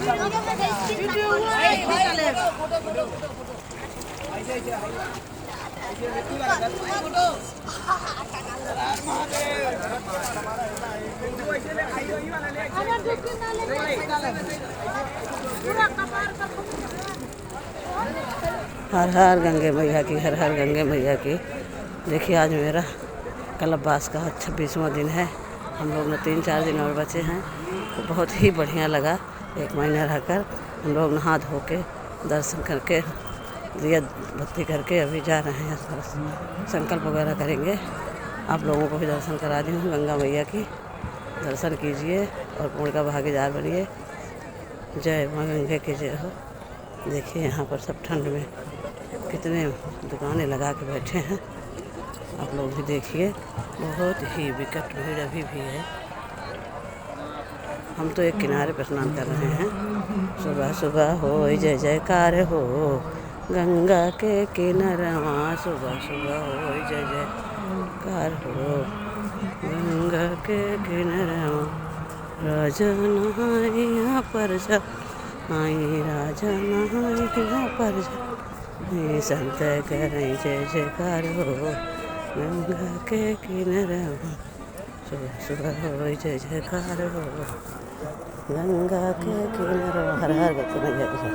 हर हर गंगे मैया की, हर हर गंगे मैया की। देखिए आज मेरा कल्पवास का 26वां दिन है। हम लोग ने 3-4 दिन और बचे हैं। तो बहुत ही बढ़िया लगा 1 महीना रहकर। हम लोग नहा धो के दर्शन करके दिया बत्ती करके अभी जा रहे हैं, संकल्प वगैरह करेंगे। आप लोगों को भी दर्शन करा दी हूँ गंगा मैया की। दर्शन कीजिए और पुण्य का भागीदार बनिए। जय माँ गंगे की जय हो। देखिए यहाँ पर सब ठंड में कितने दुकानें लगा के बैठे हैं। आप लोग भी देखिए, बहुत ही विकट भीड़ अभी भी है। हम तो एक किनारे पर स्नान कर रहे हैं। सुबह सुबह हो जय जयकार हो गंगा के किनारवा, सुबह सुबह हो जय जयकार हो गंगा के किनारवा। राजा नहाए यहाँ पर जा, आई राजा नहाए यहाँ पर जा, संत करें जय जयकार हो गंगा के किनारवा। सुबह सुबह हो जय जयकार हो गंगा के किनारवा। हर हर गंगे मैया की।